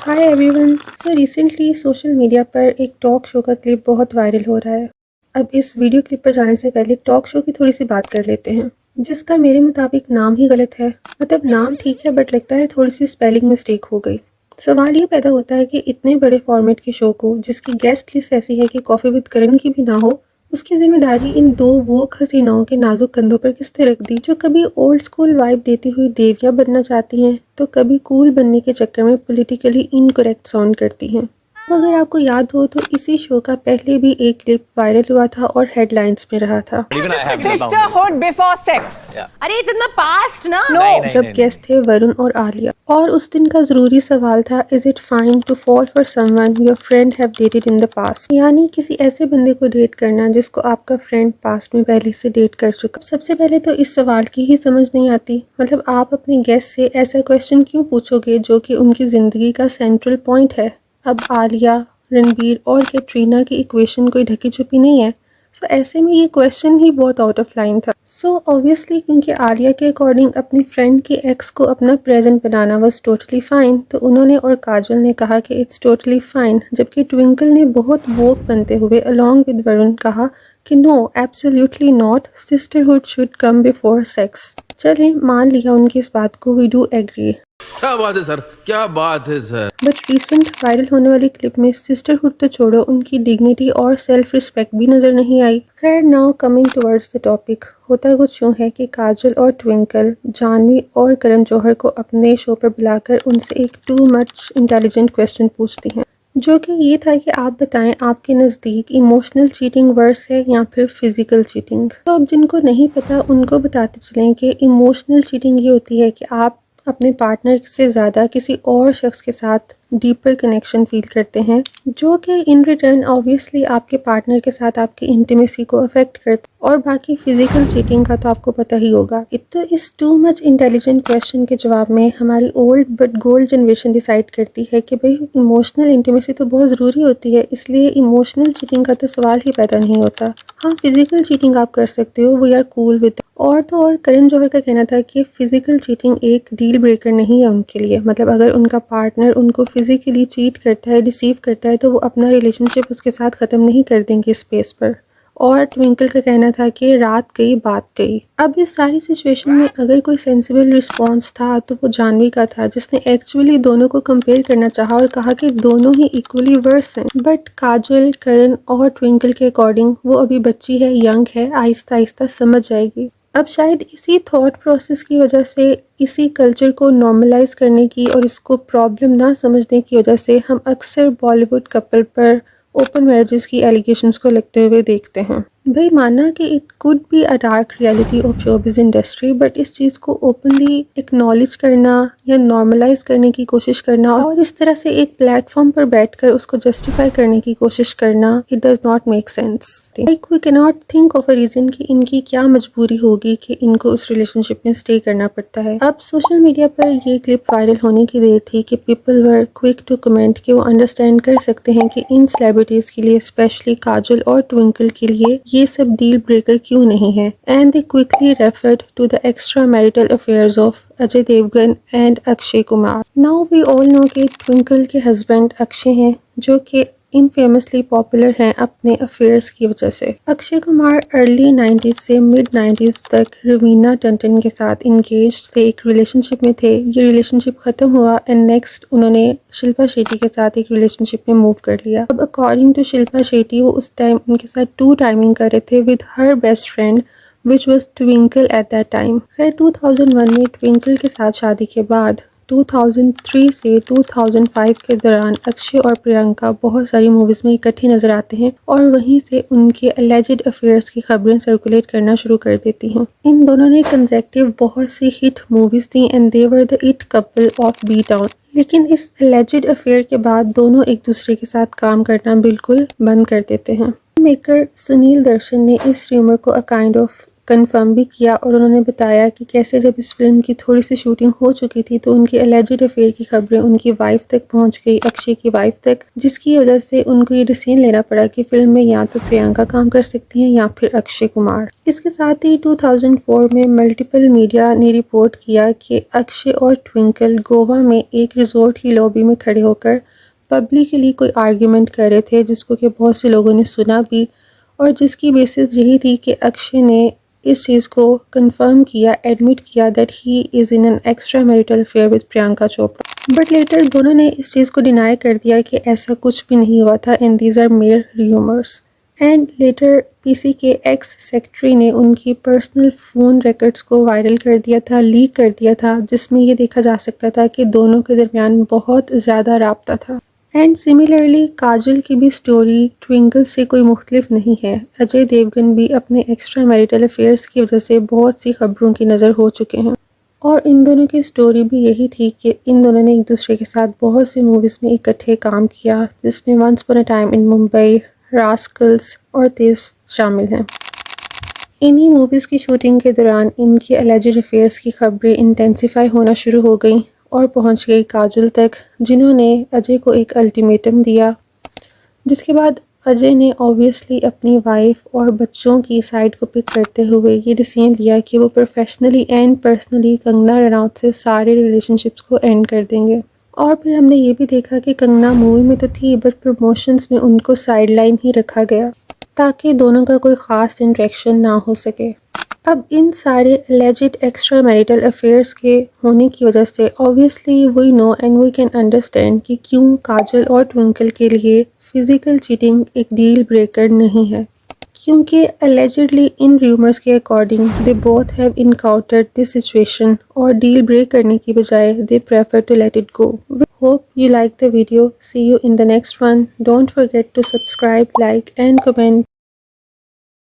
Hi everyone. So recently social media पर एक talk show का क्लिप बहुत वायरल हो रहा है। अब इस वीडियो क्लिप पर जाने से पहले टॉक शो की थोड़ी सी बात कर लेते हैं, जिसका मेरे मुताबिक नाम ही गलत है। मतलब नाम ठीक है बट लगता है थोड़ी सी स्पेलिंग मिस्टेक हो गई। सवाल ये पैदा होता है कि इतने बड़े फॉर्मेट के शो को, जिसकी गेस्ट लिस्ट ऐसी है कि कॉफ़ी विद करण की भी ना हो, उसकी जिम्मेदारी इन दो वो हसीनाओं के नाजुक कंधों पर किसने रख दी, जो कभी ओल्ड स्कूल वाइब देती हुई देवियां बनना चाहती हैं तो कभी कूल बनने के चक्कर में पॉलिटिकली इनकरेक्ट साउंड करती हैं। अगर आपको याद हो तो इसी शो का पहले भी एक क्लिप वायरल हुआ था और हेडलाइंस में रहा था। Sisterhood before sex. अरे it's in the past ना? No, जब गेस्ट थे वरुण और आलिया, और उस दिन का जरूरी सवाल था, is it fine to fall for someone your friend have dated in the past. यानी किसी ऐसे बंदे को डेट करना जिसको आपका फ्रेंड पास्ट में पहले से डेट कर चुका। सबसे पहले तो इस सवाल की ही समझ नहीं आती। मतलब आप अपने गेस्ट से ऐसा क्वेश्चन क्यों पूछोगे जो कि उनकी जिंदगी का सेंट्रल पॉइंट है। अब आलिया, रणबीर और कैटरीना की इक्वेशन कोई ढकी छुपी नहीं है। सो ऐसे में ये क्वेश्चन ही बहुत आउट ऑफ लाइन था। सो ऑब्वियसली क्योंकि आलिया के अकॉर्डिंग अपनी फ्रेंड के एक्स को अपना present banana was totally fine, तो उन्होंने और काजल ने कहा कि इट्स टोटली फाइन, जबकि ट्विंकल ने बहुत वोक बनते हुए अलॉन्ग विद वरुण कहा कि no absolutely not, sisterhood should come before sex. चलिए मान लिया उनकी इस बात को, वी डू एग्री। क्या बात है सर, क्या बात है सर। बट रिसेंट वायरल होने वाली क्लिप में सिस्टरहुड तो छोड़ो, उनकी डिग्निटी और सेल्फ रिस्पेक्ट भी नजर नहीं आई। खैर now coming towards the topic, होता कुछ यूँ है कि काजल और ट्विंकल जानवी और करण जौहर को अपने शो पर बुलाकर उनसे एक टू मच इंटेलिजेंट क्वेश्चन पूछती हैं, जो कि ये था कि आप बताएं आपके नज़दीक इमोशनल चीटिंग वर्स है या फिर फिजिकल चीटिंग। तो अब जिनको नहीं पता उनको बताते चलें कि इमोशनल चीटिंग ये होती है कि आप अपने पार्टनर से ज़्यादा किसी और शख्स के साथ डीपर कनेक्शन फील करते हैं, जो कि इन रिटर्न ऑब्वियसली आपके पार्टनर के साथ आपकी इंटीमेसी को अफेक्ट करते। और बाकी फिजिकल चीटिंग का तो आपको पता ही होगा। तो इस टू मच इंटेलिजेंट क्वेश्चन के जवाब में हमारी old but gold generation decide करती है कि भाई इमोशनल इंटीमेसी तो बहुत ज़रूरी होती है, इसलिए इमोशनल चीटिंग का तो सवाल ही पैदा नहीं होता। हाँ, फिजिकल चीटिंग आप कर सकते हो, वी आर कूल विद। और तो और करण जौहर का कहना था कि फिजिकल चीटिंग एक डील ब्रेकर नहीं है उनके लिए। मतलब अगर उनका पार्टनर उनको फिजिकली चीट करता है, डिसीव करता है, तो वो अपना रिलेशनशिप उसके साथ ख़त्म नहीं कर देंगे स्पेस पर। और ट्विंकल का कहना था कि रात गई बात गई। अब इस सारी सिचुएशन में अगर कोई सेंसिबल रिस्पॉन्स था तो वो जानवी का था, जिसने एक्चुअली दोनों को कंपेयर करना चाहा और कहा कि दोनों ही इक्वली वर्स हैं। बट काजल, करण और ट्विंकल के अकॉर्डिंग वो अभी बच्ची है, यंग है, आहिस्ता आहिस्ता समझ जाएगी। अब शायद इसी थॉट प्रोसेस की वजह से, इसी कल्चर को नॉर्मलाइज करने की और इसको प्रॉब्लम ना समझने की वजह से हम अक्सर बॉलीवुड कपल पर ओपन मैरिजेस की एलिगेशंस को लगते हुए देखते हैं। भाई माना कि it could be a dark reality of showbiz industry, but इस चीज़ को ओपनली एक्नॉलेज करना या नॉर्मलाइज करने की कोशिश करना और इस तरह से एक प्लेटफॉर्म पर बैठकर उसको जस्टिफाई करने की कोशिश करना, it does not make sense. Like we can not think of a reason कि इनकी क्या मजबूरी होगी कि इनको उस रिलेशनशिप में स्टे करना पड़ता है। अब सोशल मीडिया पर ये क्लिप वायरल होने की देर थी कि people were quick to comment कि वो अंडरस्टैंड कर सकते हैं कि इन सेलिब्रिटीज़ के लिए, स्पेशली काजल और ट्विंकल के लिए, ये सब डील ब्रेकर क्यों नहीं है। And they quickly referred to the extra marital affairs of Ajay Devgan and Akshay Kumar. Now we all know कि ट्विंकल के हस्बैंड अक्षय हैं, जो कि इनफेमसली पॉपुलर हैं अपने अफेयर्स की वजह से। अक्षय कुमार अर्ली 90s से मिड 90s तक रवीना टंडन के साथ इंगेज्ड थे, एक रिलेशनशिप में थे। ये रिलेशनशिप ख़त्म हुआ एंड नेक्स्ट उन्होंने शिल्पा शेट्टी के साथ एक रिलेशनशिप में मूव कर लिया। अब अकॉर्डिंग टू शिल्पा शेट्टी, वो उस टाइम उनके साथ टू टाइमिंग कर रहे थे with her best friend which was twinkle at that time. खैर 2001 में ट्विंकल के साथ शादी के बाद 2003 से 2005 के दौरान अक्षय और प्रियंका बहुत सारी मूवीज़ में इकट्ठे नजर आते हैं और वहीं से उनके अलेजिड अफेयर्स की खबरें सर्कुलेट करना शुरू कर देती हैं। इन दोनों ने कंसेक्टिव बहुत सी हिट मूवीज़ थी and they were the it couple of B town. लेकिन इस अलेजिड अफेयर के बाद दोनों एक दूसरे के साथ काम करना बिल्कुल बंद कर देते हैं। मेकर सुनील दर्शन ने इस र्यूमर को अ काइंड ऑफ कंफर्म भी किया और उन्होंने बताया कि कैसे जब इस फिल्म की थोड़ी सी शूटिंग हो चुकी थी तो उनकी एलिजिड अफेयर की खबरें उनकी वाइफ तक पहुंच गई, अक्षय की वाइफ तक, जिसकी वजह से उनको ये डिसीजन लेना पड़ा कि फिल्म में या तो प्रियंका काम कर सकती हैं या फिर अक्षय कुमार। इसके साथ ही 2004 में मल्टीपल मीडिया ने रिपोर्ट किया कि अक्षय और ट्विंकल गोवा में एक रिजॉर्ट की लॉबी में खड़े होकर पब्लिकली कोई आर्ग्यूमेंट कर रहे थे, जिसको कि बहुत से लोगों ने सुना भी और जिसकी बेसिस यही थी कि अक्षय ने इस चीज़ को कंफर्म किया, एडमिट किया that he is in an extra marital affair with Priyanka Chopra. But later दोनों ने इस चीज़ को डिनाई कर दिया कि ऐसा कुछ भी नहीं हुआ था and these are mere rumours. And later PC के एक्स सेक्रेटरी ने उनकी पर्सनल फ़ोन रिकॉर्ड्स को वायरल कर दिया था, लीक कर दिया था, जिसमें ये देखा जा सकता था कि दोनों के दरमियान बहुत ज़्यादा राब्ता था। एंड सिमिलरली काजल की भी स्टोरी ट्विंकल से कोई मुख्तलिफ नहीं है। अजय देवगन भी अपने एक्स्ट्रा मैरिटल अफेयर्स की वजह से बहुत सी खबरों की नज़र हो चुके हैं और इन दोनों की स्टोरी भी यही थी कि इन दोनों ने एक दूसरे के साथ बहुत सी मूवीज़ में इकट्ठे काम किया, जिसमें once upon a time in Mumbai, rascals और तेज शामिल हैं। इन्हीं मूवीज़ की शूटिंग के दौरान इनके एलिजिड अफेयर्स की खबरें इंटेंसिफाई होना शुरू हो गई और पहुंच गई काजल तक, जिन्होंने अजय को एक अल्टीमेटम दिया, जिसके बाद अजय ने ऑब्वियसली अपनी वाइफ और बच्चों की साइड को पिक करते हुए ये डिसीजन लिया कि वो professionally and personally Kangana Ranaut से सारे रिलेशनशिप्स को एंड कर देंगे। और फिर हमने ये भी देखा कि कंगना मूवी में तो थी बट प्रमोशंस में उनको साइड लाइन ही रखा गया ताकि दोनों का कोई ख़ास इंटरेक्शन ना हो सके। अब इन सारे एलिजिड एक्स्ट्रा मैरिटल अफेयर्स के होने की वजह से obviously we know and we can understand कि क्यों काजल और ट्विंकल के लिए फिजिकल चीटिंग एक डील ब्रेकर नहीं है, क्योंकि एलिजिडली इन रूमर्स के according they both have encountered this situation और डील ब्रेक करने की बजाय they prefer to let it go. Hope you like the video. See you in the next one. Don't forget to subscribe, like and comment.